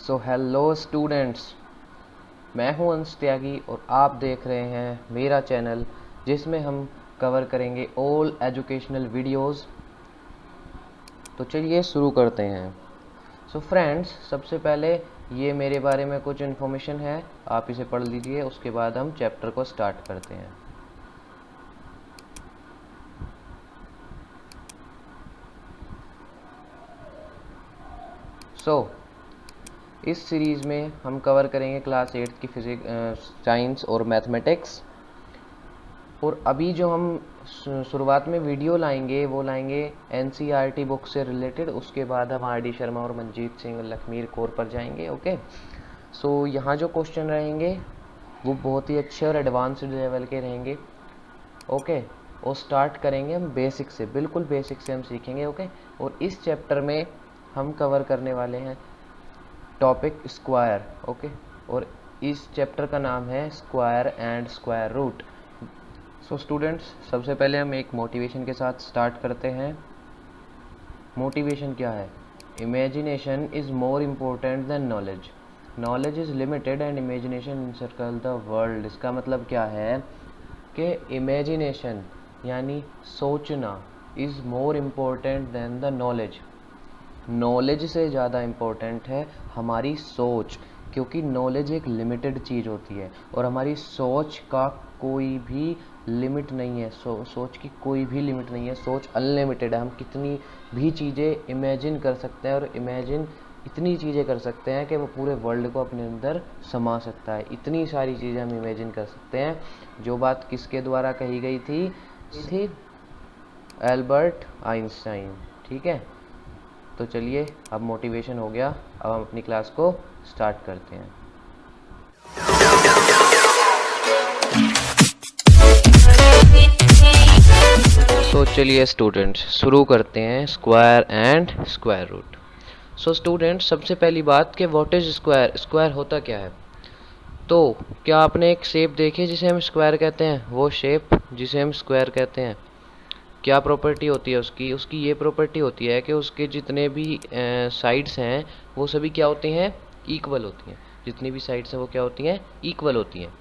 So hello students, मैं हूं अंश त्यागी और आप देख रहे हैं मेरा चैनल जिसमें हम कवर करेंगे ऑल एजुकेशनल वीडियोस। तो चलिए शुरू करते हैं। सो फ्रेंड्स, सबसे पहले ये मेरे बारे में कुछ इन्फॉर्मेशन है, आप इसे पढ़ लीजिए। उसके बाद हम चैप्टर को स्टार्ट करते हैं। इस सीरीज़ में हम कवर करेंगे क्लास 8 की साइंस और मैथमेटिक्स। और अभी जो हम शुरुआत में वीडियो लाएंगे वो लाएंगे एनसीईआरटी बुक से रिलेटेड। उसके बाद हम आर डी शर्मा और मंजीत सिंह लखमीर कोर पर जाएंगे। ओके, सो यहाँ जो क्वेश्चन रहेंगे वो बहुत ही अच्छे और एडवांस्ड लेवल के रहेंगे। ओके, और स्टार्ट करेंगे हम बेसिक से, बिल्कुल बेसिक से हम सीखेंगे। ओके, और इस चैप्टर में हम कवर करने वाले हैं टॉपिक स्क्वायर। ओके, और इस चैप्टर का नाम है square and square root. So students, सबसे पहले हम एक मोटिवेशन के साथ स्टार्ट करते हैं। मोटिवेशन क्या है? Imagination is more important then knowledge, knowledge is limited and imagination encircle the world. इसका मतलब क्या है कि इमेजिनेशन यानी सोचना is more important then the knowledge. Knowledge से ज़्यादा इम्पोर्टेंट है हमारी सोच, क्योंकि नॉलेज एक लिमिटेड चीज़ होती है और हमारी सोच का कोई भी लिमिट नहीं है। सोच की कोई भी लिमिट नहीं है। सोच अनलिमिटेड है। हम कितनी भी चीज़ें इमेजिन कर सकते हैं और इमेजिन इतनी चीज़ें कर सकते हैं कि वो पूरे वर्ल्ड को अपने अंदर समा सकता है। इतनी सारी चीज़ें हम इमेजिन कर सकते हैं। जो बात किसके द्वारा कही गई थी एल्बर्ट आइंस्टाइन। ठीक है, तो चलिए, अब मोटिवेशन हो गया, अब हम अपनी क्लास को स्टार्ट करते हैं। तो चलिए स्टूडेंट्स, शुरू करते हैं square and square root. So students, सबसे पहली बात कि व्हाट इज स्क्वायर, स्क्वायर होता क्या है। तो क्या आपने एक शेप देखी जिसे हम स्क्वायर कहते हैं? वो शेप जिसे हम स्क्वायर कहते हैं, क्या प्रॉपर्टी होती है उसकी? उसकी ये प्रॉपर्टी होती है कि उसके जितने भी साइड्स हैं वो सभी क्या होती हैं? इक्वल होती हैं। जितनी भी साइड्स हैं वो क्या होती हैं? इक्वल होती हैं।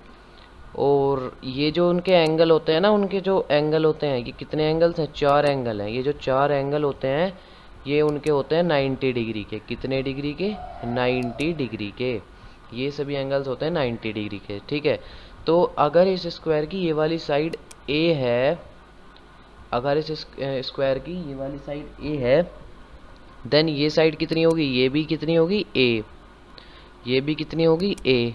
और ये जो उनके एंगल होते हैं ना, उनके जो एंगल होते हैं, ये कितने एंगल्स हैं? 4 एंगल हैं। ये जो 4 एंगल होते हैं ये उनके होते हैं 90 डिग्री के। कितने डिग्री के? 90 डिग्री के। ये सभी एंगल्स होते हैं 90 डिग्री के। ठीक है, तो अगर इस स्क्वायर की ये वाली साइड ए है, अगर इस स्क्वायर की ये वाली साइड ए है, देन ये साइड कितनी होगी? ये भी कितनी होगी? ए। ये भी कितनी होगी? ए।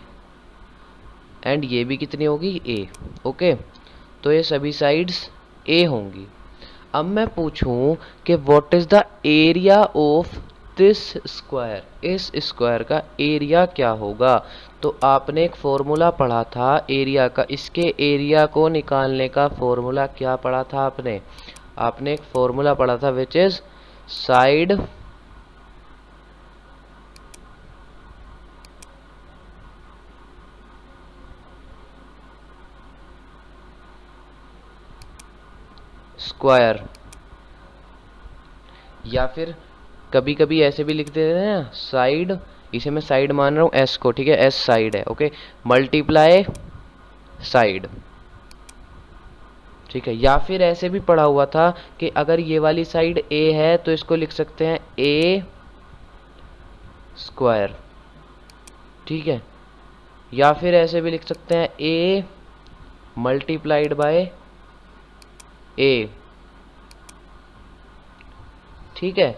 एंड ये भी कितनी होगी? ए। ओके, तो ये सभी साइड्स ए होंगी। अब मैं पूछूं कि what is the area of this square, इस स्क्वायर का एरिया क्या होगा? तो आपने एक फॉर्मूला पढ़ा था एरिया का। इसके एरिया को निकालने का फॉर्मूला क्या पढ़ा था आपने? आपने एक फॉर्मूला पढ़ा था विच इज साइड स्क्वायर, या फिर कभी कभी ऐसे भी लिख देते हैं साइड, इसे मैं साइड मान रहा हूँ एस को। ठीक है, एस साइड है। Okay, multiply side. ठीक है, या फिर ऐसे भी पढ़ा हुआ था कि अगर ये वाली साइड ए है तो इसको लिख सकते हैं ए स्क्वायर। ठीक है, या फिर ऐसे भी लिख सकते हैं ए मल्टीप्लाइड बाय ए। ठीक है,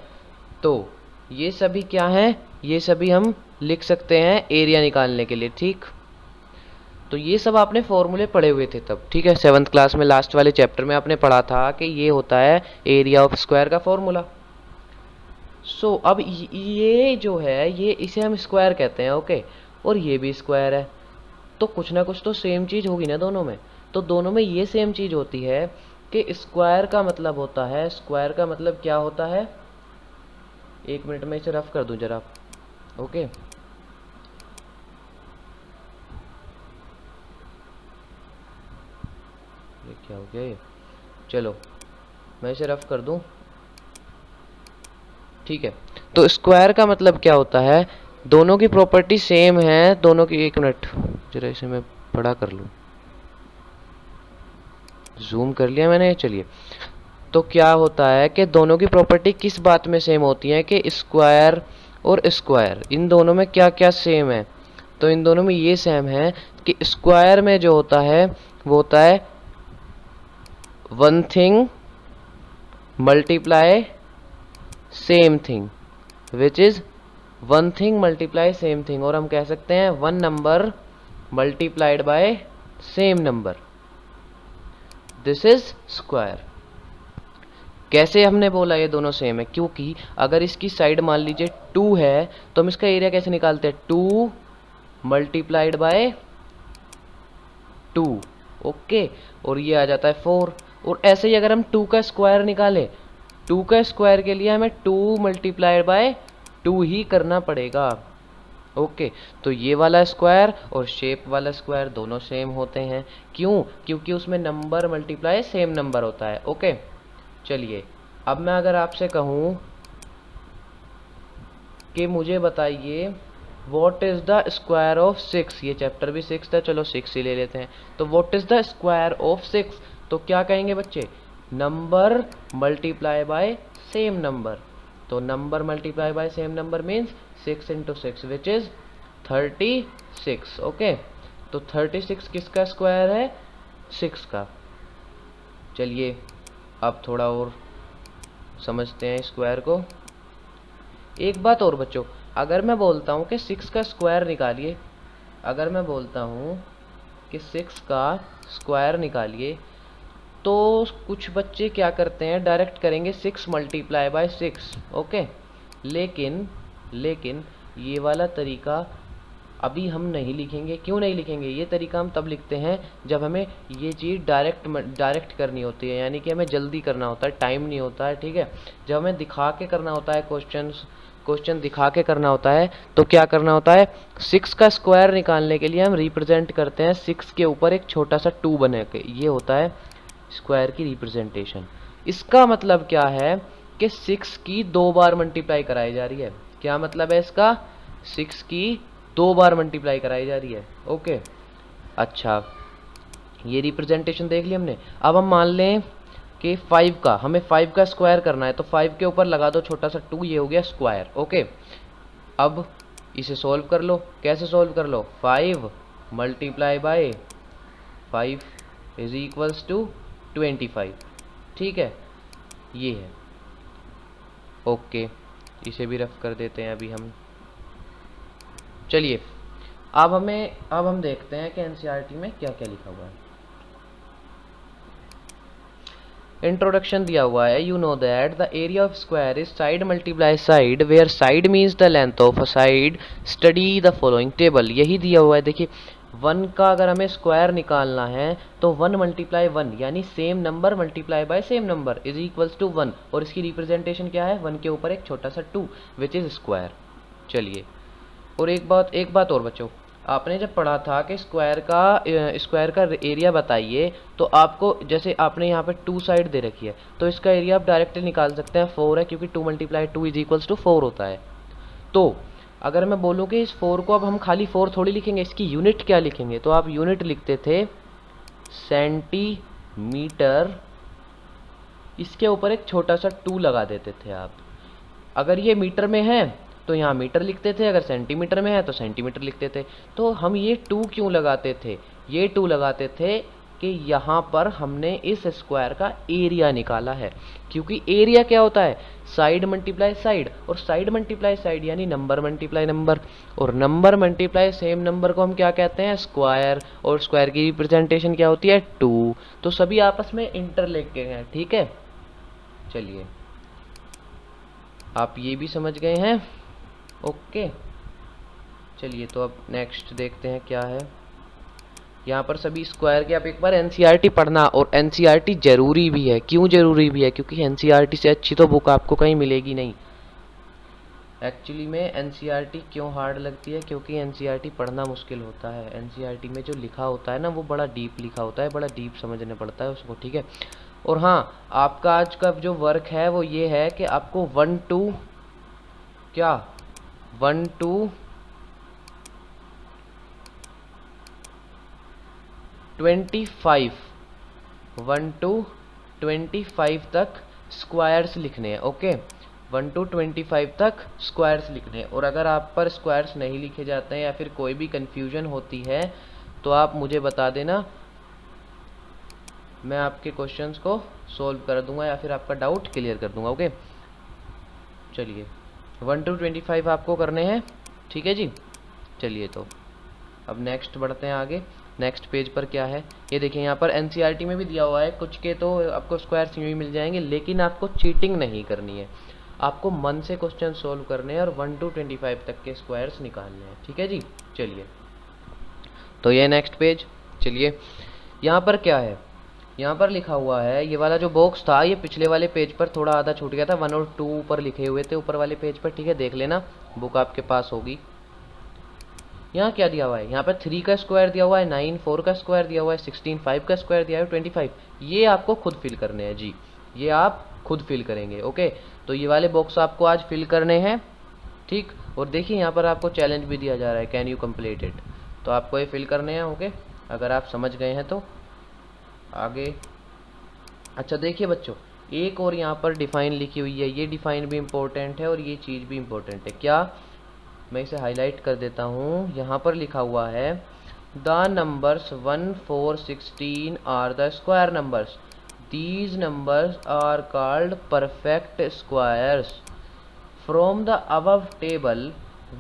तो ये सभी क्या है? ये सभी हम लिख सकते हैं एरिया निकालने के लिए। ठीक, तो ये सब आपने फॉर्मूले पढ़े हुए थे तब। ठीक है, 7th क्लास में लास्ट वाले चैप्टर में आपने पढ़ा था कि ये होता है एरिया ऑफ स्क्वायर का फॉर्मूला। सो अब ये जो है ये इसे हम स्क्वायर कहते हैं। ओके, और ये भी स्क्वायर है, तो कुछ ना कुछ तो सेम चीज़ होगी ना दोनों में। तो दोनों में ये सेम चीज़ होती है कि स्क्वायर का मतलब होता है, स्क्वायर का मतलब क्या होता है? एक मिनट में इसे रफ कर दूं जरा। ओके, ये क्या हो गया ये? चलो मैं इसे रफ कर दूं। ठीक है, तो स्क्वायर का मतलब क्या होता है दोनों की प्रॉपर्टी सेम है, दोनों की, एक मिनट जरा इसे मैं बड़ा कर लूँ, जूम कर लिया मैंने। चलिए, तो क्या होता है कि दोनों की प्रॉपर्टी किस बात में सेम होती है कि स्क्वायर और स्क्वायर, इन दोनों में क्या क्या सेम है। तो इन दोनों में ये सेम है कि स्क्वायर में जो होता है वो होता है one thing multiply same thing, which is one thing multiply same thing, और हम कह सकते हैं one number multiplied by same number, this is square. कैसे हमने बोला ये दोनों सेम है, क्योंकि अगर इसकी साइड मान लीजिए 2 है तो हम इसका एरिया कैसे निकालते हैं, 2 मल्टीप्लाइड बाय 2, ओके, और ये आ जाता है 4। और ऐसे ही अगर हम 2 का स्क्वायर निकालें, 2 का स्क्वायर के लिए हमें 2 मल्टीप्लाइड बाय 2 ही करना पड़ेगा, ओके। तो ये वाला स्क्वायर और शेप वाला स्क्वायर दोनों सेम होते हैं, क्यों, क्योंकि उसमें नंबर मल्टीप्लाई सेम नंबर होता है, ओके। चलिए, अब मैं अगर आपसे कहूँ कि मुझे बताइए what is the square of 6, ये चैप्टर भी 6 था, चलो 6 ही ले लेते हैं। तो what is the square of 6, तो क्या कहेंगे बच्चे, number multiply by same number. तो number multiply by same number means 6 into 6 which is 36, okay. तो 36 किसका स्क्वायर है, 6 का। चलिए, अब थोड़ा और समझते हैं स्क्वायर को। एक बात और बच्चों, अगर मैं बोलता हूँ कि 6 का स्क्वायर निकालिए, अगर मैं बोलता हूँ कि 6 का स्क्वायर निकालिए, तो कुछ बच्चे क्या करते हैं, डायरेक्ट करेंगे 6 मल्टीप्लाई बाय 6, ओके। लेकिन ये वाला तरीका अभी हम नहीं लिखेंगे। क्यों नहीं लिखेंगे, ये तरीका हम तब लिखते हैं जब हमें ये चीज़ डायरेक्ट करनी होती है, यानी कि हमें जल्दी करना होता है, टाइम नहीं होता है, ठीक है। जब हमें दिखा के करना होता है, क्वेश्चन दिखा के करना होता है, तो क्या करना होता है, 6 का स्क्वायर निकालने के लिए हम रिप्रेजेंट करते हैं 6 के ऊपर एक छोटा सा 2 बना के, ये होता है स्क्वायर की रिप्रेजेंटेशन। इसका मतलब क्या है कि 6 की 2 बार मल्टीप्लाई कराई जा रही है। क्या मतलब है इसका, 6 की 2 बार मल्टीप्लाई कराई जा रही है, ओके। अच्छा, ये रिप्रेजेंटेशन देख ली हमने। अब हम मान लें कि 5 का, हमें 5 का स्क्वायर करना है, तो 5 के ऊपर लगा दो छोटा सा 2, ये हो गया स्क्वायर, ओके। अब इसे सॉल्व कर लो, कैसे सॉल्व कर लो, 5 multiply by 5 is equals to 25, ठीक है, ये है, ओके। इसे भी रफ कर देते हैं अभी हम। चलिए, अब हम देखते हैं कि एनसीईआरटी में क्या क्या लिखा हुआ है। इंट्रोडक्शन दिया हुआ है, you know that the area of square is side multiply side, where side means the length of a side, study the following table. यही दिया हुआ है, देखिए 1 का अगर हमें स्क्वायर निकालना है तो 1 मल्टीप्लाई 1 यानी same number multiply by same number is equals to 1, और इसकी रिप्रेजेंटेशन क्या है, 1 के ऊपर एक छोटा सा 2 विच इज स्क्वायर। चलिए, और एक बात और बच्चों, आपने जब पढ़ा था कि स्क्वायर का एरिया बताइए, तो आपको जैसे आपने यहाँ पे 2 साइड दे रखी है, तो इसका एरिया आप डायरेक्टली निकाल सकते हैं, 4 है, क्योंकि 2 मल्टीप्लाई 2 इज इक्वल्स टू 4 होता है। तो अगर मैं बोलूँ कि इस 4 को अब हम खाली 4 थोड़ी लिखेंगे, इसकी यूनिट क्या लिखेंगे, तो आप यूनिट लिखते थे सेंटीमीटर, इसके ऊपर एक छोटा सा 2 लगा देते थे आप। अगर ये मीटर में है तो यहाँ मीटर लिखते थे, अगर सेंटीमीटर में है तो सेंटीमीटर लिखते थे। तो हम ये 2 क्यों लगाते थे, ये 2 लगाते थे कि यहाँ पर हमने इस स्क्वायर का एरिया निकाला है, क्योंकि एरिया क्या होता है, साइड मल्टीप्लाई साइड, और साइड मल्टीप्लाई साइड यानी नंबर मल्टीप्लाई नंबर, और नंबर मल्टीप्लाई सेम नंबर को हम क्या कहते हैं, स्क्वायर, और स्क्वायर की रिप्रेजेंटेशन क्या होती है, 2। तो सभी आपस में इंटरलिंक्ड हैं, ठीक है। चलिए, आप ये भी समझ गए हैं, ओके। चलिए, तो अब नेक्स्ट देखते हैं क्या है यहाँ पर। सभी स्क्वायर के आप एक बार एनसीईआरटी पढ़ना, और एनसीईआरटी जरूरी भी है। क्यों जरूरी भी है, क्योंकि एनसीईआरटी से अच्छी तो बुक आपको कहीं मिलेगी नहीं। एक्चुअली में एनसीईआरटी क्यों हार्ड लगती है, क्योंकि एनसीईआरटी पढ़ना मुश्किल होता है। एनसीईआरटी में जो लिखा होता है ना, वो बड़ा डीप लिखा होता है, बड़ा डीप समझना पड़ता है उसको, ठीक है। और हाँ, आपका आज का जो वर्क है वो ये है कि आपको 1 to 25 तक स्क्वायर्स लिखने हैं। ओके, 1 to 25 तक स्क्वायर्स लिखने हैं। और अगर आप पर स्क्वायर्स नहीं लिखे जाते हैं या फिर कोई भी कंफ्यूजन होती है तो आप मुझे बता देना, मैं आपके क्वेश्चंस को सॉल्व कर दूंगा या फिर आपका डाउट क्लियर कर दूंगा। ओके, चलिए 1 to 25 आपको करने हैं, ठीक है जी। चलिए तो अब नेक्स्ट बढ़ते हैं आगे। नेक्स्ट पेज पर क्या है ये देखिए, यहाँ पर एनसीईआरटी में भी दिया हुआ है, कुछ के तो आपको स्क्वायर्स यूँ ही मिल जाएंगे, लेकिन आपको चीटिंग नहीं करनी है, आपको मन से क्वेश्चन सोल्व करने हैं और 1 to 25 तक के स्क्वायर्स निकालने हैं, ठीक है जी। चलिए तो ये नेक्स्ट पेज। चलिए यहाँ पर क्या है, यहाँ पर लिखा हुआ है, ये वाला जो बॉक्स था ये पिछले वाले पेज पर थोड़ा आधा छूट गया था, 1 और 2 ऊपर लिखे हुए थे ऊपर वाले पेज पर, ठीक है, देख लेना, बुक आपके पास होगी। यहाँ क्या दिया हुआ है, यहाँ पर 3 का स्क्वायर दिया हुआ है, 9 4 का स्क्वायर दिया हुआ है, 16 5 का स्क्वायर दिया हुआ है, 25, ये आपको खुद फिल करने हैं जी, ये आप खुद फिल करेंगे। ओके, तो ये वाले बॉक्स आपको आज फिल करने हैं, ठीक। और देखिए यहाँ पर आपको चैलेंज भी दिया जा रहा है, कैन यू कंप्लीट इट, तो आपको ये फिल करने हैं। ओके, अगर आप समझ गए हैं तो आगे। अच्छा देखिए बच्चों, एक और यहाँ पर डिफाइन लिखी हुई है, ये डिफाइन भी इम्पोर्टेंट है और ये चीज़ भी इम्पोर्टेंट है। क्या, मैं इसे हाईलाइट कर देता हूँ, यहाँ पर लिखा हुआ है the numbers 1 4 16 are the square numbers, these numbers are called perfect squares. From the above table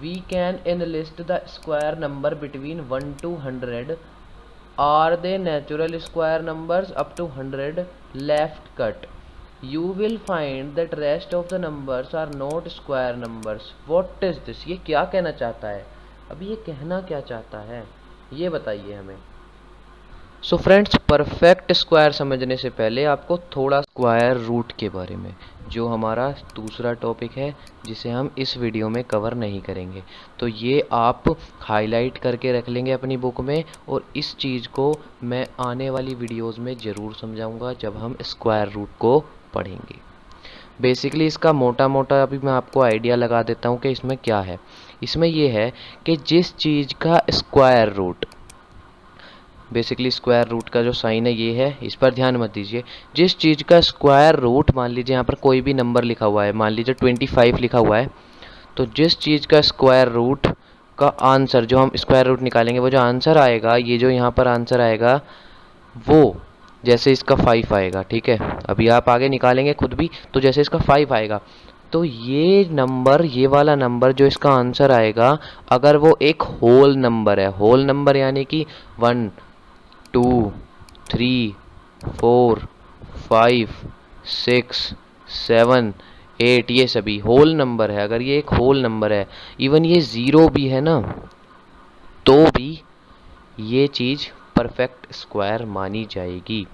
we can enlist the square number between 1 to 100, are they natural square numbers up to 100 left cut, you will find that rest of the numbers are not square numbers। what is this, ये क्या कहना चाहता है, अभी ये कहना क्या चाहता है ये बताइए हमें। सो फ्रेंड्स, परफेक्ट स्क्वायर समझने से पहले आपको थोड़ा स्क्वायर रूट के बारे में, जो हमारा दूसरा टॉपिक है जिसे हम इस वीडियो में कवर नहीं करेंगे, तो ये आप हाईलाइट करके रख लेंगे अपनी बुक में, और इस चीज़ को मैं आने वाली वीडियोस में ज़रूर समझाऊंगा जब हम स्क्वायर रूट को पढ़ेंगे। बेसिकली इसका मोटा मोटा अभी मैं आपको आइडिया लगा देता हूँ कि इसमें क्या है। इसमें ये है कि जिस चीज़ का square root, basically square root का जो साइन है ये है, इस पर ध्यान मत दीजिए, जिस चीज़ का स्क्वायर रूट, मान लीजिए यहाँ पर कोई भी नंबर लिखा हुआ है, मान लीजिए 25 लिखा हुआ है, तो जिस चीज़ का स्क्वायर रूट का आंसर, जो हम स्क्वायर रूट निकालेंगे, वो जो आंसर आएगा, ये जो यहाँ पर आंसर आएगा वो जैसे इसका 5 आएगा, ठीक है, अभी आप आगे निकालेंगे खुद भी, तो जैसे इसका 5 आएगा, तो ये नंबर, ये वाला नंबर जो इसका आंसर आएगा, अगर वो एक होल नंबर है, होल नंबर यानी कि 1 2 3 4 5 6 7 8, ये सभी होल नंबर है, अगर ये एक होल नंबर है, इवन ये 0 भी है ना, तो भी ये चीज़ परफेक्ट स्क्वायर मानी जाएगी।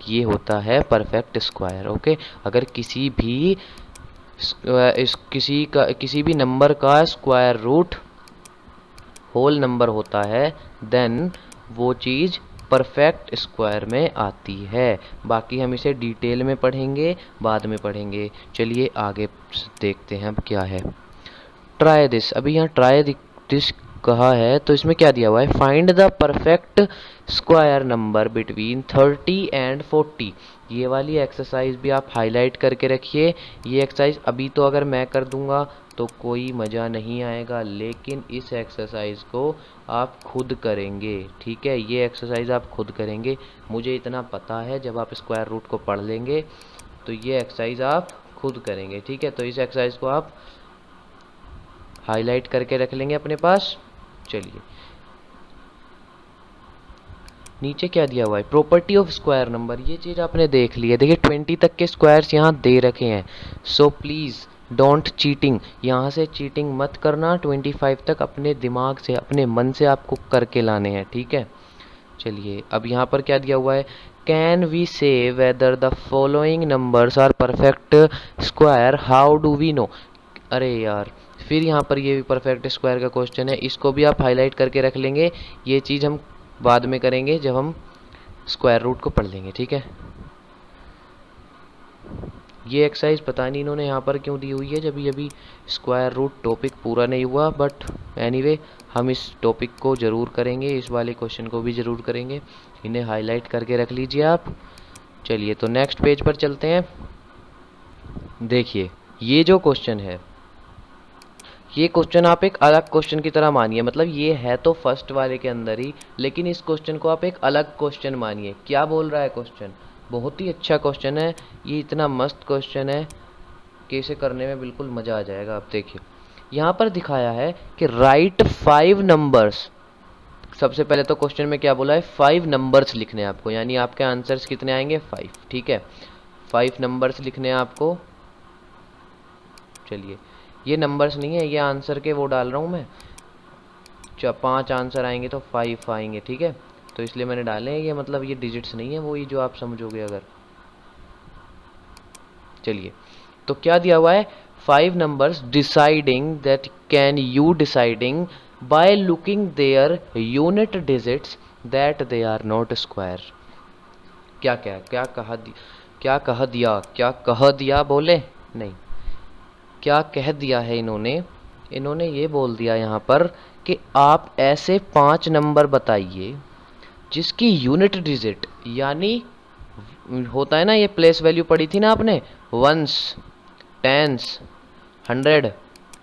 ये होता है परफेक्ट स्क्वायर। ओके, अगर किसी भी किसी भी नंबर का स्क्वायर रूट होल नंबर होता है, देन वो चीज़ परफेक्ट स्क्वायर में आती है। बाकी हम इसे डिटेल में पढ़ेंगे, बाद में पढ़ेंगे। चलिए आगे देखते हैं अब क्या है। ट्राई दिस, अभी यहाँ ट्राई दिस कहा है, तो इसमें क्या दिया हुआ है, find the perfect square number between 30 and 40। ये वाली एक्सरसाइज भी आप हाईलाइट करके रखिए। ये एक्सरसाइज अभी तो अगर मैं कर दूंगा तो कोई मज़ा नहीं आएगा, लेकिन इस एक्सरसाइज को आप खुद करेंगे, ठीक है, ये एक्सरसाइज आप खुद करेंगे। मुझे इतना पता है, जब आप स्क्वायर रूट को पढ़ लेंगे तो ये एक्सरसाइज आप खुद करेंगे, ठीक है। तो इस एक्सरसाइज को आप हाईलाइट करके रख लेंगे अपने पास। चलिए नीचे क्या दिया हुआ है, प्रॉपर्टी ऑफ स्क्वायर नंबर, ये चीज़ आपने देख ली है। देखिए 20 तक के स्क्वायर्स यहाँ दे रखे हैं, सो प्लीज़ डोंट चीटिंग, यहाँ से चीटिंग मत करना। 25 तक अपने दिमाग से, अपने मन से आपको करके लाने हैं, ठीक है। चलिए अब यहाँ पर क्या दिया हुआ है, can we say whether the following numbers are perfect square, how do we know. अरे यार, फिर यहाँ पर ये भी परफेक्ट स्क्वायर का क्वेश्चन है, इसको भी आप हाईलाइट करके रख लेंगे। ये चीज़ हम बाद में करेंगे जब हम स्क्वायर रूट को पढ़ लेंगे, ठीक है। ये एक्सरसाइज पता नहीं इन्होंने यहाँ पर क्यों दी हुई है, जब अभी स्क्वायर रूट टॉपिक पूरा नहीं हुआ, बट एनीवे हम इस टॉपिक को ज़रूर करेंगे, इस वाले क्वेश्चन को भी ज़रूर करेंगे। इन्हें हाईलाइट करके रख लीजिए आप। चलिए तो नेक्स्ट पेज पर चलते हैं। देखिए ये जो क्वेश्चन है, ये क्वेश्चन आप एक अलग क्वेश्चन की तरह मानिए, मतलब ये है तो फर्स्ट वाले के अंदर ही, लेकिन इस क्वेश्चन को आप एक अलग क्वेश्चन मानिए। क्या बोल रहा है क्वेश्चन? बहुत ही अच्छा क्वेश्चन है ये, इतना मस्त क्वेश्चन है कि इसे करने में बिल्कुल मज़ा आ जाएगा। आप देखिए यहाँ पर दिखाया है कि राइट 5 नंबर्स। सबसे पहले तो क्वेश्चन में क्या बोला है, 5 नंबर्स लिखने हैं आपको, यानी आपके आंसर्स कितने आएंगे, 5। ठीक है, 5 नंबर्स लिखने हैं आपको। चलिए ये नंबर्स नहीं है, ये आंसर के वो डाल रहा हूँ मैं। 5 आंसर आएंगे तो 5 आएंगे, ठीक है, तो इसलिए मैंने डाले हैं ये, मतलब ये डिजिट्स नहीं है वो, ये जो आप समझोगे अगर। चलिए तो क्या दिया हुआ है, 5 numbers deciding that can you deciding by looking their unit digits that they are not square. क्या क्या क्या कहा क्या कह दिया बोले नहीं, क्या कह दिया है इन्होंने ये बोल दिया यहाँ पर कि आप ऐसे 5 नंबर बताइए जिसकी यूनिट डिजिट, यानी होता है ना, ये प्लेस वैल्यू पढ़ी थी ना आपने, वंस, टेंस, 100,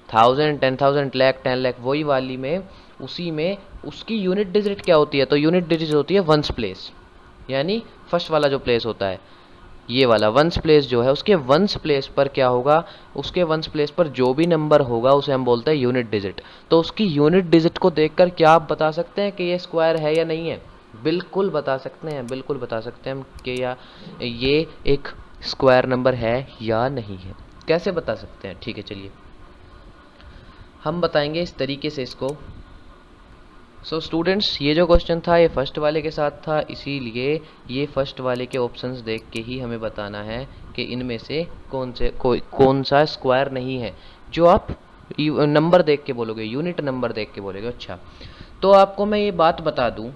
1000, 10,000, लाख, 10 लाख, वही वाली में, उसी में उसकी यूनिट डिजिट क्या होती है, तो यूनिट डिजिट होती है वंस प्लेस, यानी फर्स्ट वाला जो प्लेस होता है, ये वाला वंस प्लेस जो है, उसके वंस प्लेस पर क्या होगा, उसके वंस प्लेस पर जो भी नंबर होगा उसे हम बोलते हैं यूनिट डिजिट। तो उसकी यूनिट डिजिट को देखकर क्या आप बता सकते हैं कि ये स्क्वायर है या नहीं है? बिल्कुल बता सकते हैं, बिल्कुल बता सकते हैं हम कि या ये एक स्क्वायर नंबर है या नहीं है। कैसे बता सकते हैं? ठीक है, चलिए हम बताएंगे इस तरीके से इसको। सो स्टूडेंट्स, ये जो क्वेश्चन था ये फर्स्ट वाले के साथ था, इसीलिए ये फर्स्ट वाले के ऑप्शंस देख के ही हमें बताना है कि इनमें से कौन सा स्क्वायर नहीं है। जो आप नंबर देख के बोलोगे, यूनिट नंबर देख के बोलोगे। अच्छा, तो आपको मैं ये बात बता दूं,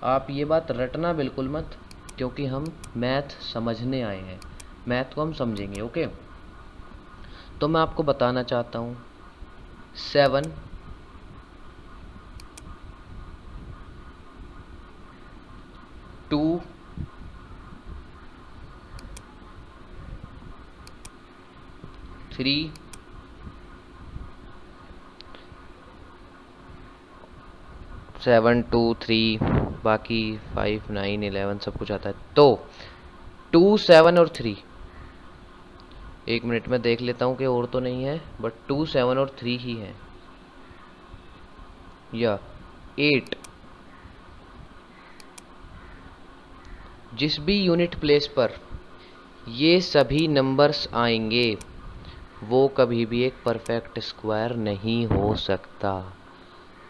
आप ये बात रटना बिल्कुल मत, क्योंकि हम मैथ समझने आए हैं, मैथ को हम समझेंगे। ओके, तो मैं आपको बताना चाहता हूँ 7 2 3 7 2 3 बाकी 5 9 11 सब कुछ आता है। तो 2 7 और 3, एक मिनट में देख लेता हूँ कि और तो नहीं है, बट 2 7 और 3 ही है, या 8। जिस भी यूनिट प्लेस पर ये सभी नंबर्स आएंगे वो कभी भी एक परफेक्ट स्क्वायर नहीं हो सकता।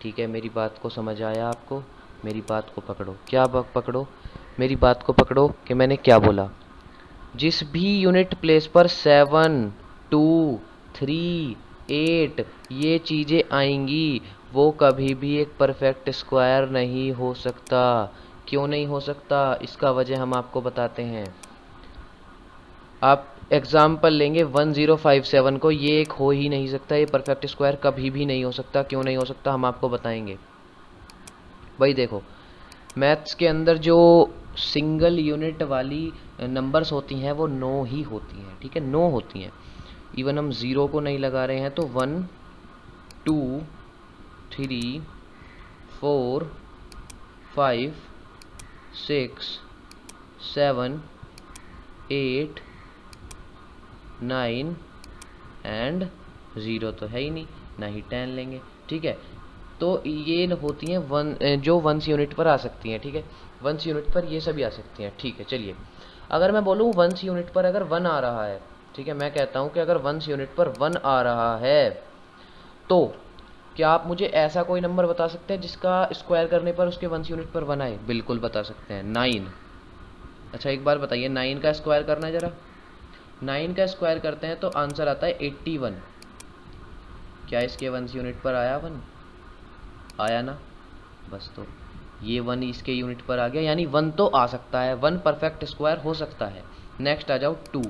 ठीक है, मेरी बात को समझ आया आपको? मेरी बात को पकड़ो। क्या पकड़ो? मेरी बात को पकड़ो कि मैंने क्या बोला। जिस भी यूनिट प्लेस पर 7 2 3 8 ये चीज़ें आएंगी वो कभी भी एक परफेक्ट स्क्वायर नहीं हो सकता। क्यों नहीं हो सकता? इसका वजह हम आपको बताते हैं। आप एग्जाम्पल लेंगे 1057 को, ये एक हो ही नहीं सकता, ये परफेक्ट स्क्वायर कभी भी नहीं हो सकता। क्यों नहीं हो सकता, हम आपको बताएंगे। भाई देखो, मैथ्स के अंदर जो सिंगल यूनिट वाली नंबर्स होती हैं वो 9 ही होती हैं। ठीक है, 9 होती हैं। इवन हम 0 को नहीं लगा रहे हैं तो 1 2 3 4 5 6 7 8 9 एंड 0 तो है ही नहीं, ना ही 10 लेंगे। ठीक है, तो ये होती हैं जो वंस यूनिट पर आ सकती हैं। ठीक है, वंस यूनिट पर ये सभी आ सकती हैं। ठीक है, चलिए अगर मैं बोलूँ वंस यूनिट पर अगर 1 आ रहा है, ठीक है, मैं कहता हूँ कि अगर वंस यूनिट पर 1 आ रहा है तो क्या आप मुझे ऐसा कोई नंबर बता सकते हैं जिसका स्क्वायर करने पर उसके वंस यूनिट पर 1 आए? बिल्कुल बता सकते हैं, 9। अच्छा एक बार बताइए, 9 का स्क्वायर करना है ज़रा। 9 का स्क्वायर करते हैं तो आंसर आता है 81। क्या इसके वंस यूनिट पर आया 1? आया ना, बस तो ये 1 इसके यूनिट पर आ गया, यानी 1 तो आ सकता है, 1 परफेक्ट स्क्वायर हो सकता है। नेक्स्ट आ जाओ 2।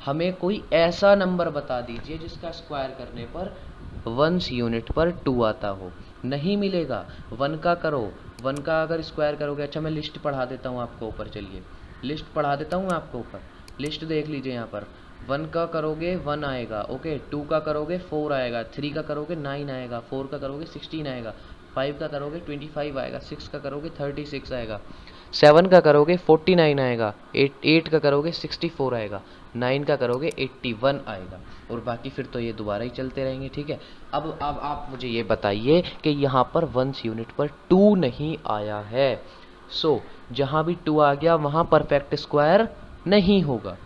हमें कोई ऐसा नंबर बता दीजिए जिसका स्क्वायर करने पर वंस यूनिट पर 2 आता हो। नहीं मिलेगा। 1 का करो, 1 का अगर स्क्वायर करोगे, अच्छा मैं लिस्ट पढ़ा देता हूँ आपको ऊपर, चलिए लिस्ट पढ़ा देता हूँ मैं आपको ऊपर। लिस्ट देख लीजिए यहाँ पर, 1 का करोगे 1 आएगा, ओके, 2 का करोगे 4 आएगा, 3 का करोगे 9 आएगा, 4 का करोगे 16 आएगा, 5 का करोगे 25 आएगा, 6 का करोगे 36 आएगा, 7 का करोगे 49 आएगा, 8 का करोगे 64 आएगा, 9 का करोगे 81 आएगा, और बाकी फिर तो ये दोबारा ही चलते रहेंगे, ठीक है। अब आप मुझे ये बताइए कि यहाँ पर वंस यूनिट पर 2 नहीं आया है। सो जहाँ भी 2 आ गया वहाँ परफेक्ट स्क्वायर नहीं होगा।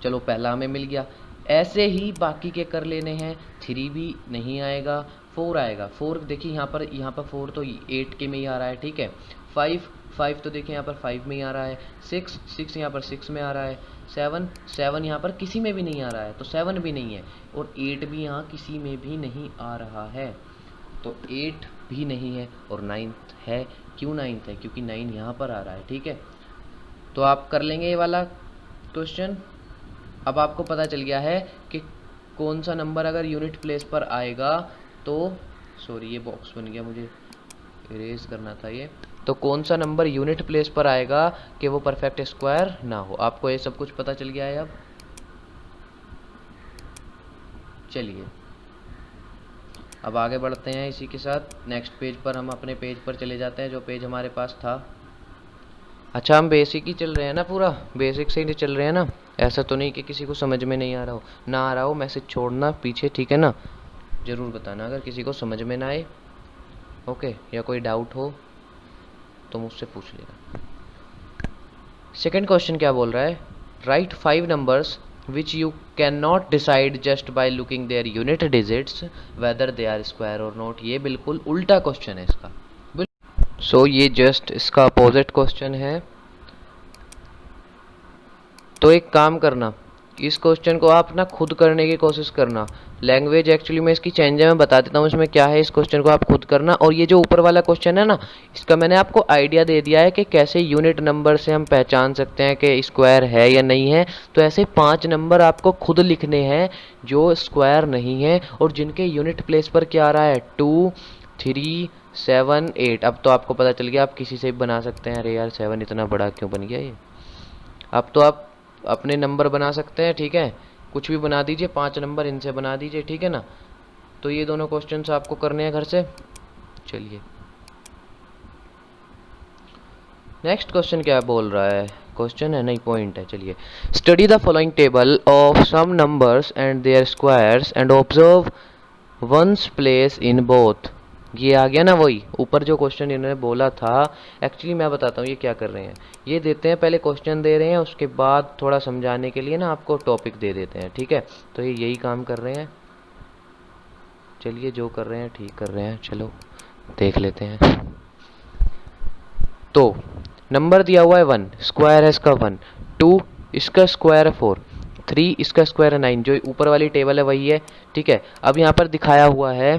चलो पहला हमें मिल गया। ऐसे ही बाकी के कर लेने हैं। 3 भी नहीं आएगा, 4 आएगा। 4 देखिए यहाँ पर 4 तो 8 के में ही आ रहा है, ठीक है। 5 तो देखिए यहाँ पर 5 में ही आ रहा है। 6 यहाँ पर 6 में आ रहा है। 7 यहाँ पर किसी में भी नहीं आ रहा है, तो 7 भी नहीं है, और 8 भी यहाँ किसी में भी नहीं आ रहा है, तो 8 भी नहीं है, और 9th है। क्यों 9th है? क्योंकि 9 यहाँ पर आ रहा है, ठीक है। तो आप कर लेंगे ये वाला क्वेश्चन। अब आपको पता चल गया है कि कौन सा नंबर अगर यूनिट प्लेस पर आएगा तो, सॉरी ये बॉक्स बन गया, मुझे इरेज करना था ये। तो कौन सा नंबर यूनिट प्लेस पर आएगा कि वो परफेक्ट स्क्वायर ना हो। आपको ये सब कुछ पता चल गया है। अब चलिए अब आगे बढ़ते हैं इसी के साथ। नेक्स्ट पेज पर हम अपने पेज पर चले जाते हैं, जो पेज हमारे पास था। अच्छा हम बेसिक ही चल रहे हैं ना, पूरा बेसिक से ही चल रहे हैं ना, ऐसा तो नहीं कि किसी को समझ में नहीं आ रहा हो। ना आ रहा हो मैसेज छोड़ना पीछे, ठीक है ना, ज़रूर बताना अगर किसी को समझ में ना आए, ओके, या कोई डाउट हो तो मुझसे पूछ लेना। सेकंड क्वेश्चन क्या बोल रहा है? Right 5 numbers which you can not decide just by looking their unit digits whether they are square और नॉट। ये बिल्कुल उल्टा क्वेश्चन है इसका। सो ये जस्ट इसका अपोजिट क्वेश्चन है। तो एक काम करना, इस क्वेश्चन को आप ना खुद करने की कोशिश करना। लैंग्वेज एक्चुअली मैं इसकी चेंज है, मैं बता देता हूँ इसमें क्या है। इस क्वेश्चन को आप खुद करना, और ये जो ऊपर वाला क्वेश्चन है ना, इसका मैंने आपको आइडिया दे दिया है कि कैसे यूनिट नंबर से हम पहचान सकते हैं कि स्क्वायर है या नहीं है। तो ऐसे 5 नंबर आपको खुद लिखने हैं जो स्क्वायर नहीं है और जिनके यूनिट प्लेस पर क्या आ रहा है, 2, 3, 7, 8। अब तो आपको पता चल गया, आप किसी से भी बना सकते हैं। अरे यार 7 इतना बड़ा क्यों बन गया ये। अब तो आप अपने नंबर बना सकते हैं, ठीक है, कुछ भी बना दीजिए, 5 नंबर इनसे बना दीजिए, ठीक है ना। तो ये दोनों क्वेश्चंस आपको करने हैं घर से। चलिए नेक्स्ट क्वेश्चन क्या बोल रहा है, क्वेश्चन है नहीं पॉइंट है। चलिए, study the following table of some numbers and their squares and observe ones place in both. ये आ गया ना वही ऊपर जो क्वेश्चन इन्होंने बोला था। एक्चुअली मैं बताता हूँ ये क्या कर रहे हैं। ये देते हैं, पहले क्वेश्चन दे रहे हैं, उसके बाद थोड़ा समझाने के लिए ना आपको टॉपिक दे देते हैं, ठीक है। तो ये यही काम कर रहे हैं। चलिए जो कर रहे हैं ठीक कर रहे हैं, चलो देख लेते हैं। तो नंबर दिया हुआ है 1, स्क्वायर है इसका 1, 2 इसका स्क्वायर है 4, 3 इसका स्क्वायर है 9। जो ऊपर वाली टेबल है वही है, ठीक है। अब यहाँ पर दिखाया हुआ है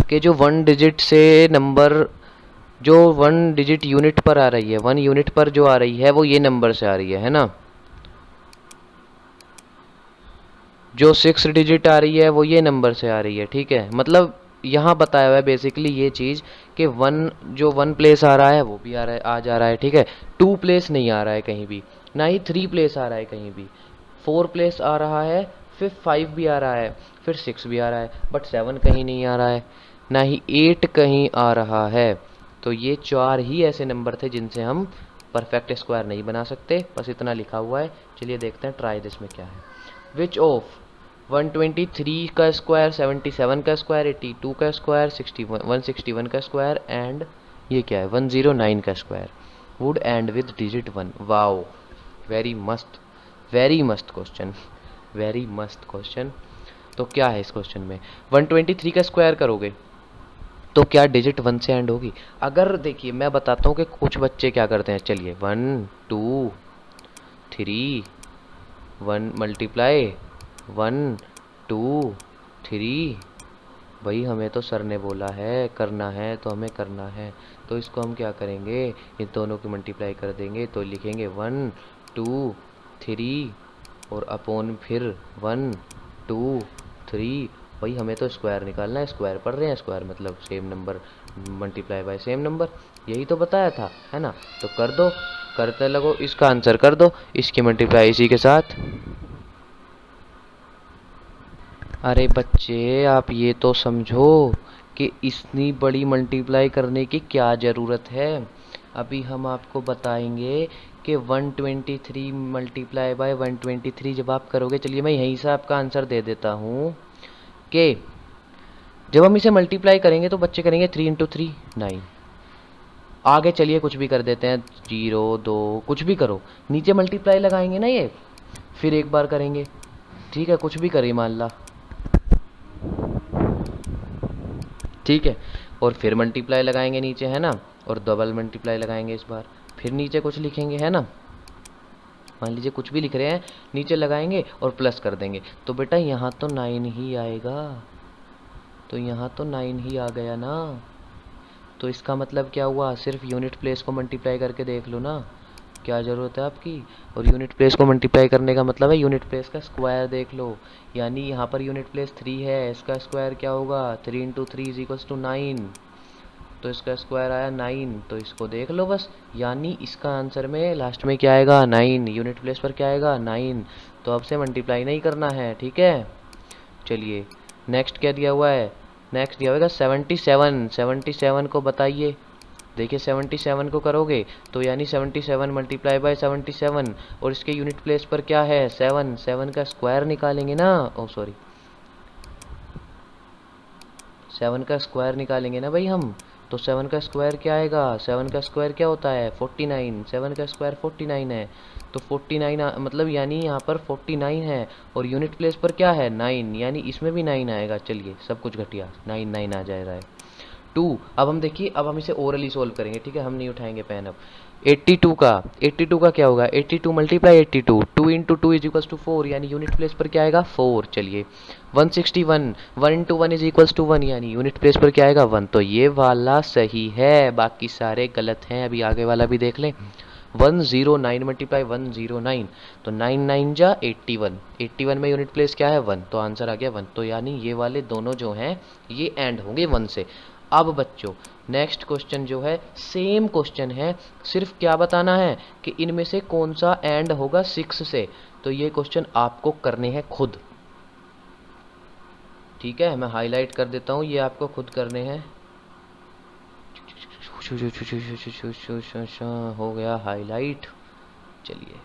कि जो 1 डिजिट से नंबर, जो 1 डिजिट यूनिट पर आ रही है, 1 यूनिट पर जो आ रही है वो ये नंबर से आ रही है ना। जो 6 डिजिट आ रही है वो ये नंबर से आ रही है, ठीक है। मतलब यहाँ बताया हुआ है बेसिकली ये चीज़ कि 1 जो 1 प्लेस आ रहा है वो भी आ जा रहा है, ठीक है। 2 प्लेस नहीं आ रहा है कहीं भी, ना ही 3 प्लेस आ रहा है कहीं भी। 4 प्लेस आ रहा है, फिर 5 भी आ रहा है, फिर 6 भी आ रहा है, बट 7 कहीं नहीं आ रहा है, ना ही 8 कहीं आ रहा है। तो ये 4 ही ऐसे नंबर थे जिनसे हम परफेक्ट स्क्वायर नहीं बना सकते, बस इतना लिखा हुआ है। चलिए देखते हैं ट्राई दिस में क्या है। विच ऑफ 123 का स्क्वायर, 77 का स्क्वायर, 82 का स्क्वायर, 161 का स्क्वायर एंड ये क्या है 109 का square would and with digit 1। Wow, very मस्त, वेरी मस्त क्वेश्चन, वेरी मस्त क्वेश्चन। तो क्या है इस क्वेश्चन में, 123 का स्क्वायर करोगे तो क्या डिजिट 1 से एंड होगी? अगर देखिए मैं बताता हूँ कि कुछ बच्चे क्या करते हैं। चलिए 1 2 3 1 मल्टीप्लाई 1 2 3, भाई हमें तो सर ने बोला है करना है तो हमें करना है। तो इसको हम क्या करेंगे, इन दोनों की मल्टीप्लाई कर देंगे तो लिखेंगे 1 2 3 और अपॉन फिर 1 2 3। भाई हमें तो स्क्वायर निकालना है, स्क्वायर पढ़ रहे हैं, स्क्वायर मतलब same number multiply by same number, यही तो बताया था, है ना। तो कर दो, करते लगो, इसका आंसर कर दो, इसकी मल्टीप्लाई इसी के साथ। अरे बच्चे आप ये तो समझो कि इतनी बड़ी मल्टीप्लाई करने की क्या ज़रूरत है। अभी हम आपको बताएंगे कि 123 मल्टीप्लाई बाय 123 जब आप करोगे, चलिए मैं यहीं से आपका आंसर दे देता हूँ कि जब हम इसे मल्टीप्लाई करेंगे तो बच्चे करेंगे 3 इंटू 3 9। आगे चलिए कुछ भी कर देते हैं, 0 2 कुछ भी करो, नीचे मल्टीप्लाई लगाएंगे ना ये, फिर एक बार करेंगे, ठीक है, कुछ भी करिए मान ला, ठीक है, और फिर मल्टीप्लाई लगाएंगे नीचे, है ना, और डबल मल्टीप्लाई लगाएंगे इस बार, फिर नीचे कुछ लिखेंगे, है ना, मान लीजिए कुछ भी लिख रहे हैं, नीचे लगाएंगे और प्लस कर देंगे, तो बेटा यहाँ तो 9 ही आएगा, तो यहाँ तो 9 ही आ गया ना। तो इसका मतलब क्या हुआ, सिर्फ यूनिट प्लेस को मल्टीप्लाई करके देख लो ना, क्या ज़रूरत है आपकी। और यूनिट प्लेस को मल्टीप्लाई करने का मतलब है यूनिट प्लेस का स्क्वायर देख लो, यानी यहाँ पर यूनिट प्लेस 3 है, इसका स्क्वायर क्या होगा, 3 इंटू 3 इज इक्वल्स टू 9, तो इसका स्क्वायर आया 9, तो इसको देख लो बस, यानी इसका आंसर में लास्ट में क्या आएगा 9, यूनिट प्लेस पर क्या आएगा 9, तो अब से मल्टीप्लाई नहीं करना है, ठीक है। चलिए नेक्स्ट क्या दिया हुआ है, नेक्स्ट दिया होगा 77, 77 को बताइए, देखिए 77 को करोगे तो यानी 77 मल्टीप्लाई बाय 77, और इसके यूनिट प्लेस पर क्या है 7, 7 का स्क्वायर निकालेंगे ना, ओ सॉरी 7 का स्क्वायर निकालेंगे ना भाई हम, तो 7 का स्क्वायर क्या आएगा, 7 का स्क्वायर क्या होता है 49, 7 का स्क्वायर 49 है, तो 49 मतलब यानी यहाँ पर 49 है, और यूनिट प्लेस पर क्या है 9, यानी इसमें भी 9 आएगा। चलिए सब कुछ घटिया 9 9 आ जा रहा है। 2, अब हम देखिए, अब हम इसे ओरली सोल्व करेंगे, ठीक है, हम नहीं उठाएंगे पेन अब। 82 का क्या होगा, 82 multiply 82, 2 into 2 is equals to 4, यानी यूनिट प्लेस पर क्या आएगा 4। चलिए 161, 1 इंटू 1 इज इक्वल्स टू 1, यानी यूनिट प्लेस पर क्या आएगा 1, तो ये वाला सही है, बाकी सारे गलत हैं। अभी आगे वाला भी देख लें, 109 मल्टीप्लाई 109, तो 9 9 जा 81, 81 में यूनिट प्लेस क्या है 1, तो आंसर आ गया 1, तो यानी ये वाले दोनों जो हैं ये एंड होंगे 1 से। अब बच्चों नेक्स्ट क्वेश्चन जो है सेम क्वेश्चन है, सिर्फ क्या बताना है कि इनमें से कौन सा एंड होगा 6 से, तो ये क्वेश्चन आपको करने हैं खुद, ठीक है, मैं हाईलाइट कर देता हूँ, ये आपको खुद करने हैं। हो गया हाईलाइट, चलिए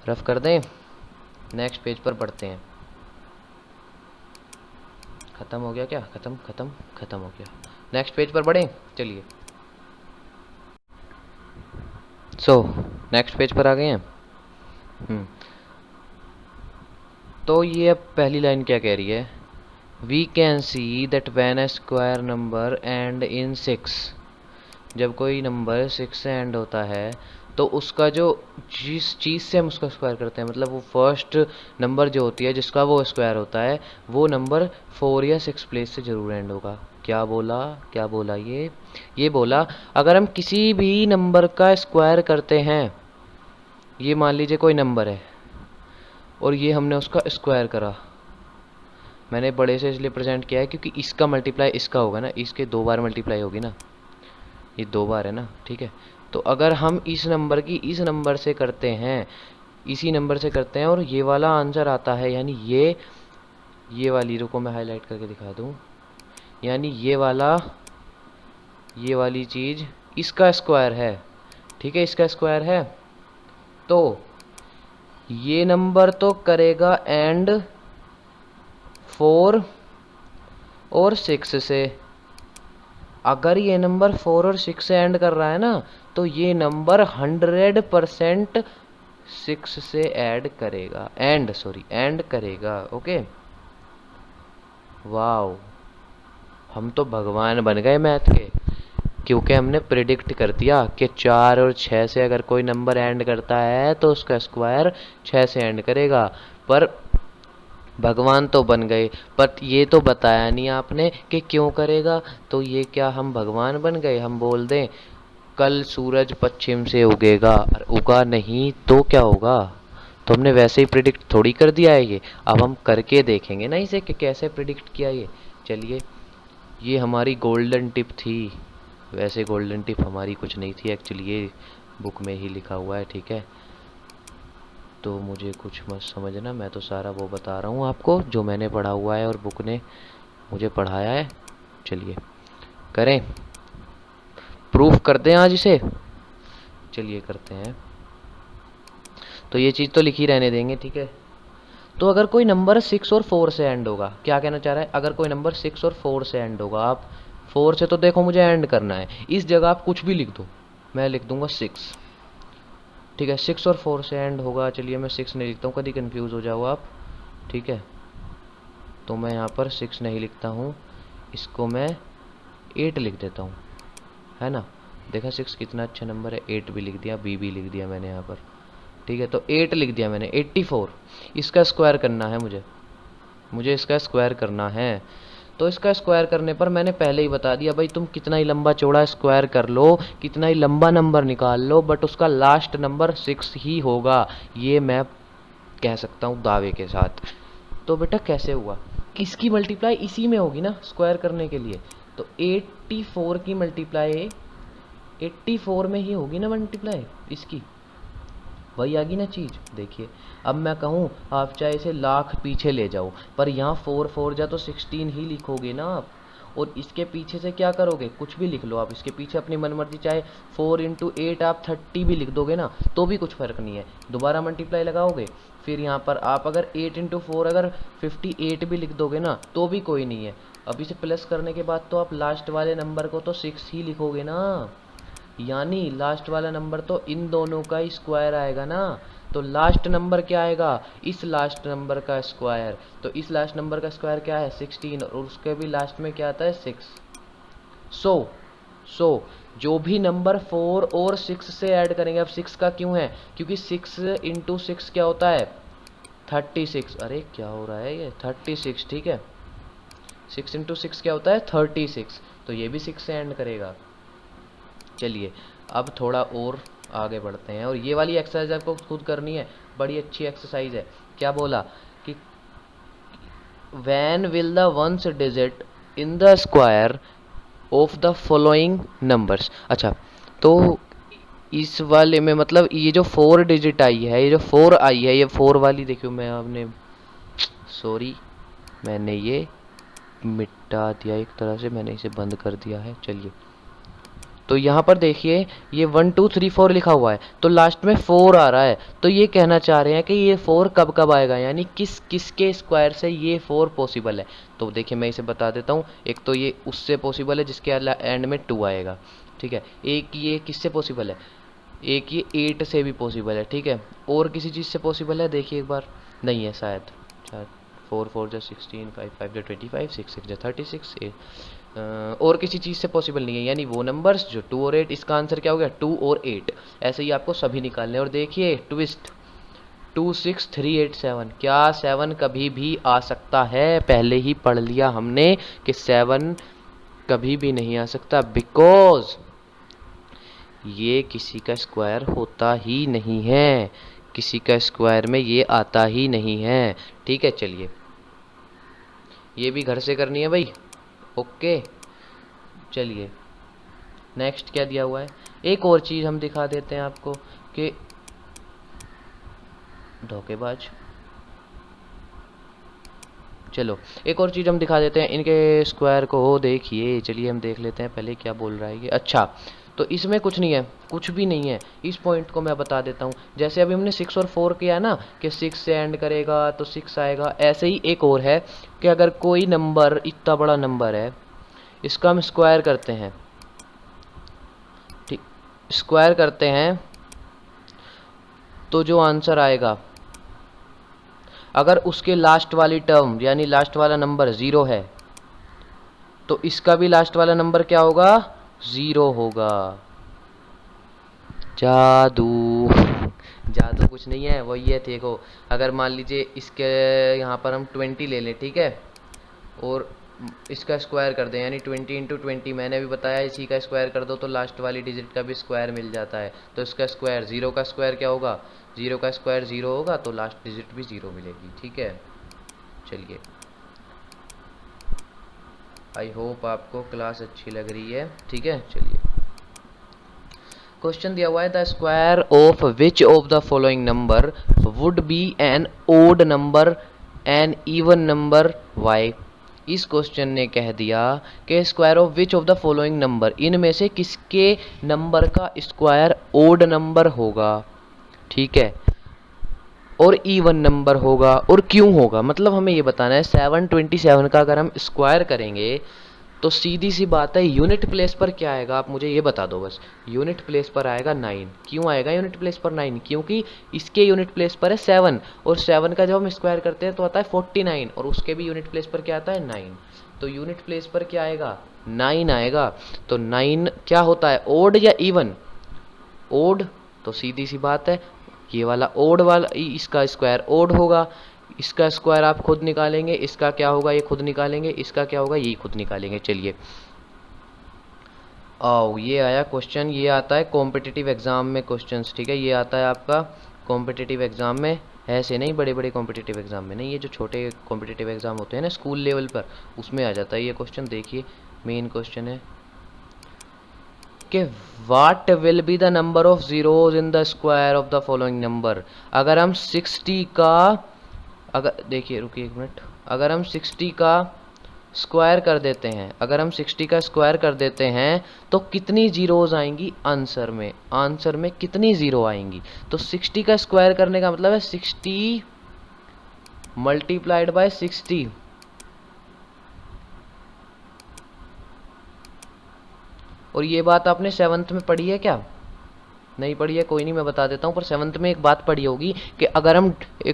रफ कर दें, नेक्स्ट पेज पर बढ़ते हैं। खत्म हो गया क्या, खत्म हो गया, नेक्स्ट पेज पर बढ़ें, चलिए। नेक्स्ट पेज पर आ गए हैं। तो ये अब पहली लाइन क्या कह रही है, we can see that when a square number end in 6, जब कोई नंबर 6 से एंड होता है तो उसका जो जिस चीज़ से हम उसका स्क्वायर करते हैं, मतलब वो फर्स्ट नंबर जो होती है जिसका वो स्क्वायर होता है, वो नंबर 4 या 6 प्लेस से ज़रूर एंड होगा। क्या बोला ये बोला अगर हम किसी भी नंबर का स्क्वायर करते हैं, ये मान लीजिए कोई नंबर है और ये हमने उसका स्क्वायर करा, मैंने बड़े से इसलिए प्रेजेंट किया है क्योंकि इसका मल्टीप्लाई इसका होगा ना, इसके 2 बार मल्टीप्लाई होगी ना, ये 2 बार है ना, ठीक है। तो अगर हम इस नंबर की इस नंबर से करते हैं, इसी नंबर से करते हैं और ये वाला आंसर आता है, यानी ये वाली, रुको मैं हाईलाइट करके दिखा दूँ, यानी ये वाली चीज़ इसका स्क्वायर है, ठीक है, इसका स्क्वायर है, तो ये नंबर तो करेगा एंड 4 और 6 से। अगर ये नंबर 4 और 6 से एंड कर रहा है ना, तो ये नंबर 100% 6 से एंड करेगा, ओके। वाओ, हम तो भगवान बन गए मैथ के, क्योंकि हमने प्रिडिक्ट कर दिया कि 4 और 6 से अगर कोई नंबर एंड करता है तो उसका स्क्वायर 6 से एंड करेगा। पर भगवान तो बन गए, बट ये तो बताया नहीं आपने कि क्यों करेगा, तो ये क्या हम भगवान बन गए, हम बोल दें कल सूरज पश्चिम से उगेगा, और उगा नहीं तो क्या होगा। तो हमने वैसे ही प्रिडिक्ट थोड़ी कर दिया है ये, अब हम करके देखेंगे ना इसे कि कैसे प्रिडिक्ट किया ये। चलिए, ये हमारी गोल्डन टिप थी। वैसे गोल्डन टिप हमारी कुछ नहीं थी एक्चुअली, ये बुक में ही लिखा हुआ है, ठीक है। तो मुझे कुछ मत समझना, मैं तो सारा वो बता रहा हूँ आपको जो मैंने पढ़ा हुआ है और बुक ने मुझे पढ़ाया है। चलिए करें, प्रूफ करते हैं आज इसे। चलिए करते हैं। तो ये चीज़ तो लिखी रहने देंगे, ठीक है। तो अगर कोई नंबर 6 और 4 से एंड होगा, क्या कहना चाह रहा है, अगर कोई नंबर 6 और 4 से एंड होगा, आप 4 से तो देखो मुझे एंड करना है, इस जगह आप कुछ भी लिख दो, मैं लिख दूंगा 6, ठीक है। 6 और 4 से एंड होगा, चलिए मैं 6 नहीं लिखता हूँ, कभी कंफ्यूज हो जाओ आप, ठीक है। तो मैं यहाँ पर 6 नहीं लिखता हूँ, इसको मैं 8 लिख देता हूँ, है ना। देखा 6 कितना अच्छा नंबर है, 8 भी लिख दिया, बी भी लिख दिया मैंने यहाँ पर, ठीक है। तो 8 लिख दिया मैंने, 84। इसका स्क्वायर करना है मुझे इसका स्क्वायर करना है। तो इसका स्क्वायर करने पर मैंने पहले ही बता दिया भाई, तुम कितना ही लंबा चौड़ा स्क्वायर कर लो, कितना ही लंबा नंबर निकाल लो, बट उसका लास्ट नंबर 6 ही होगा, ये मैं कह सकता हूँ दावे के साथ। तो बेटा कैसे हुआ, किसकी मल्टीप्लाई इसी में होगी ना स्क्वायर करने के लिए, तो 84 की मल्टीप्लाई 84 में ही होगी ना मल्टीप्लाई इसकी, वही आ गई ना चीज़। देखिए अब मैं कहूँ आप चाहे इसे लाख पीछे ले जाओ, पर यहाँ 4 4 जा तो 16 ही लिखोगे ना आप, और इसके पीछे से क्या करोगे, कुछ भी लिख लो आप इसके पीछे अपनी मनमर्जी, चाहे 4 × 8 आप 30 भी लिख दोगे ना तो भी कुछ फ़र्क नहीं है, दोबारा मल्टीप्लाई लगाओगे। फिर यहाँ पर आप अगर 8 × 4 अगर 58 भी लिख दोगे ना तो भी कोई नहीं है। अब इसे प्लस करने के बाद तो आप लास्ट वाले नंबर को तो 6 ही लिखोगे ना, यानी लास्ट वाला नंबर तो इन दोनों का ही स्क्वायर आएगा ना। तो लास्ट नंबर क्या आएगा, इस लास्ट नंबर का स्क्वायर, तो इस लास्ट नंबर का स्क्वायर क्या है 16, और उसके भी लास्ट में क्या आता है 6। सो जो भी नंबर 4 और 6 से ऐड करेंगे, अब 6 का क्यों है, क्योंकि 6 × 6 क्या होता है 36, अरे क्या हो रहा है ये 36, ठीक है। 6 × 6 क्या होता है 36, तो ये भी 6 से एंड करेगा। चलिए अब थोड़ा और आगे बढ़ते हैं, और ये वाली एक्सरसाइज आपको खुद करनी है, बड़ी अच्छी एक्सरसाइज है। क्या बोला कि when will the ones digit in the square of the following numbers. अच्छा, तो इस वाले में मतलब ये जो 4 डिजिट आई है, ये जो 4 आई है, ये 4 वाली देखियो, मैं आपने सॉरी मैंने ये मिटा दिया एक तरह से, मैंने इसे बंद कर दिया है। चलिए तो यहाँ पर देखिए ये 1 2 3 4 लिखा हुआ है, तो लास्ट में 4 आ रहा है, तो ये कहना चाह रहे हैं कि ये 4 कब कब आएगा, यानी किसके स्क्वायर से ये 4 पॉसिबल है। तो देखिए मैं इसे बता देता हूँ, एक तो ये उससे पॉसिबल है जिसके एंड में 2 आएगा, ठीक है। एक ये किससे पॉसिबल है, एक ये 8 से भी पॉसिबल है, ठीक है। और किसी चीज़ से पॉसिबल है देखिए एक बार, नहीं है शायद, 4 4 जा 16, 5 5 जा 25, 6 6 जा 36, और किसी चीज़ से पॉसिबल नहीं है, यानी वो नंबर्स जो 2 और 8, इसका आंसर क्या हो गया 2 और 8। ऐसे ही आपको सभी निकालने। और देखिए ट्विस्ट, 2 6 3 8 7, क्या 7 कभी भी आ सकता है, पहले ही पढ़ लिया हमने कि 7 कभी भी नहीं आ सकता, बिकॉज ये किसी का स्क्वायर होता ही नहीं है, किसी का स्क्वायर में ये आता ही नहीं है, ठीक है। चलिए ये भी घर से करनी है भाई, ओके। चलिए नेक्स्ट क्या दिया हुआ है, एक और चीज़ हम दिखा देते हैं आपको कि धोखेबाज, चलो एक और चीज़ हम दिखा देते हैं इनके स्क्वायर को, हो देखिए। चलिए हम देख लेते हैं पहले क्या बोल रहा है ये। अच्छा, तो इसमें कुछ नहीं है, कुछ भी नहीं है, इस पॉइंट को मैं बता देता हूँ। जैसे अभी हमने 6 और 4 किया है ना कि 6 से एंड करेगा तो 6 आएगा, ऐसे ही एक और है कि अगर कोई नंबर इतना बड़ा नंबर है, इसका हम स्क्वायर करते हैं, ठीक, स्क्वायर करते हैं तो जो आंसर आएगा, अगर उसके लास्ट वाली टर्म यानी लास्ट वाला नंबर 0 है, तो इसका भी लास्ट वाला नंबर क्या होगा 0 होगा। जादू, जादू कुछ नहीं है, वही है। देखो अगर मान लीजिए इसके यहाँ पर हम 20 ले लें, ठीक है, और इसका स्क्वायर कर दें, यानी 20 इंटू 20 मैंने भी बताया, इसी का स्क्वायर कर दो तो लास्ट वाली डिजिट का भी स्क्वायर मिल जाता है। तो इसका स्क्वायर, 0 का स्क्वायर क्या होगा, 0 का स्क्वायर 0 होगा, तो लास्ट डिजिट भी 0 मिलेगी। ठीक है, चलिए, आई होप आपको क्लास अच्छी लग रही है। ठीक है, चलिए, क्वेश्चन दिया हुआ है, the square of which of the following number would be an odd number an even number why. इस क्वेश्चन ने कह दिया कि square of which of the following number, इनमें से किसके नंबर का स्क्वायर ओड नंबर होगा। ठीक है, और इवन नंबर होगा, और क्यों होगा, मतलब हमें ये बताना है। 727 का अगर हम स्क्वायर करेंगे तो सीधी सी बात है, यूनिट प्लेस पर क्या आएगा, आप मुझे ये बता दो बस। यूनिट प्लेस पर आएगा 9। क्यों आएगा यूनिट प्लेस पर 9, क्योंकि इसके यूनिट प्लेस पर है 7, और 7 का जब हम स्क्वायर करते हैं तो आता है 49, और उसके भी यूनिट प्लेस पर क्या आता है 9। तो यूनिट प्लेस पर क्या आएगा, 9 आएगा। तो 9 क्या होता है, ओड या इवन, ओड। तो सीधी सी बात है, ये वाला ओड वाला, इसका स्क्वायर ओड होगा, इसका स्क्वायर आप खुद निकालेंगे, इसका क्या होगा ये खुद निकालेंगे, इसका क्या होगा ये खुद निकालेंगे। चलिए, आओ, ये आया क्वेश्चन, ये आता है कॉम्पिटिटिव एग्जाम में क्वेश्चंस। ठीक है, ये आता है आपका कॉम्पिटिटिव एग्जाम में, ऐसे नहीं बड़े बड़े कॉम्पिटिटिव एग्जाम में नहीं, ये जो छोटे कॉम्पिटिटिव एग्जाम होते हैं ना स्कूल लेवल पर, उसमें आ जाता है ये क्वेश्चन। देखिए, मेन क्वेश्चन है कि what will be the number of zeros in the square of the following number. अगर हम 60 का, अगर देखिए, रुकिए एक मिनट, अगर हम 60 का स्क्वायर कर देते हैं, अगर हम 60 का स्क्वायर कर देते हैं तो कितनी जीरोज आएंगी आंसर में, आंसर में कितनी जीरो आएंगी। तो 60 का स्क्वायर करने का मतलब है 60 मल्टीप्लाइड बाय 60। और ये बात आपने 7th में पढ़ी है क्या, नहीं पढ़ी है, कोई नहीं, मैं बता देता हूँ। पर 7th में एक बात पढ़ी होगी कि अगर हम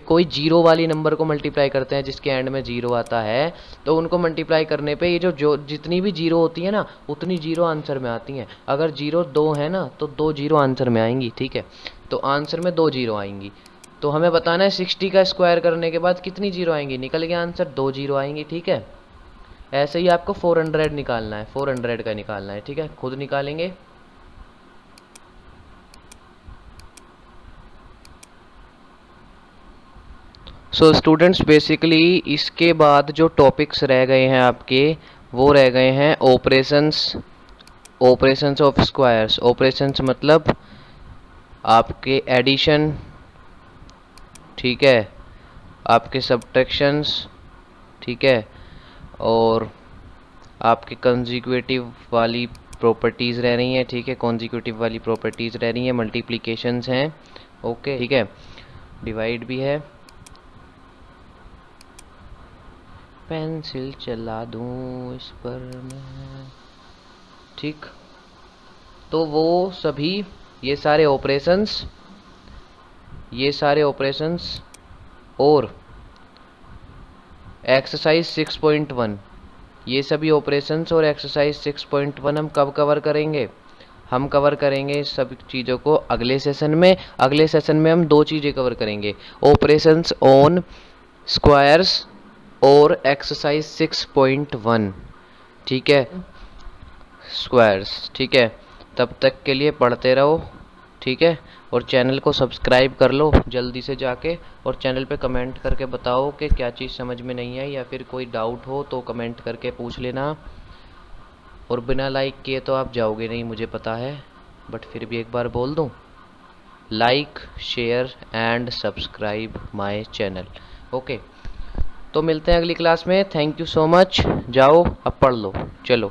कोई जीरो वाली नंबर को मल्टीप्लाई करते हैं जिसके एंड में जीरो आता है, तो उनको मल्टीप्लाई करने पे ये जो जितनी भी जीरो होती है ना, उतनी जीरो आंसर में आती हैं। अगर जीरो 2 है ना, तो 2 जीरो आंसर में आएंगी। ठीक है, तो आंसर में 2 जीरो आएंगी। तो हमें बताना है 60 का स्क्वायर करने के बाद कितनी जीरो आएंगी, निकल गया आंसर, 2 जीरो आएंगी। ठीक है, ऐसे ही आपको 400 निकालना है, 400 का निकालना है। ठीक है, खुद निकालेंगे। सो स्टूडेंट्स, बेसिकली इसके बाद जो टॉपिक्स रह गए हैं आपके, वो रह गए हैं operations, operations of squares. Operations मतलब आपके एडिशन, ठीक है, आपके सब्ट्रैक्शंस, ठीक है, और आपके कंसेक्यूटिव वाली प्रॉपर्टीज़ रह रही हैं। ठीक है, कंसेक्यूटिव वाली प्रॉपर्टीज़ रह रही हैं, मल्टीप्लिकेशंस हैं। ओके, ठीक है, डिवाइड भी है। पेंसिल चला दूं इस पर मैं, ठीक। तो वो सभी, ये सारे ऑपरेशंस, ये सारे ऑपरेशंस और एक्सरसाइज 6.1, ये सभी ऑपरेशंस और एक्सरसाइज 6.1 हम कब कवर करेंगे, हम कवर करेंगे सब चीज़ों को अगले सेशन में। अगले सेशन में हम 2 चीज़ें कवर करेंगे, ऑपरेशंस ऑन स्क्वायर्स और एक्सरसाइज 6.1। ठीक है, स्क्वायर्स। ठीक है, तब तक के लिए पढ़ते रहो। ठीक है, और चैनल को सब्सक्राइब कर लो जल्दी से जाके, और चैनल पे कमेंट करके बताओ कि क्या चीज़ समझ में नहीं आई, या फिर कोई डाउट हो तो कमेंट करके पूछ लेना। और बिना लाइक किए तो आप जाओगे नहीं, मुझे पता है, बट फिर भी एक बार बोल दूँ, like, share and subscribe my channel. Okay, तो मिलते हैं अगली क्लास में। Thank you so much. जाओ अब पढ़ लो, चलो।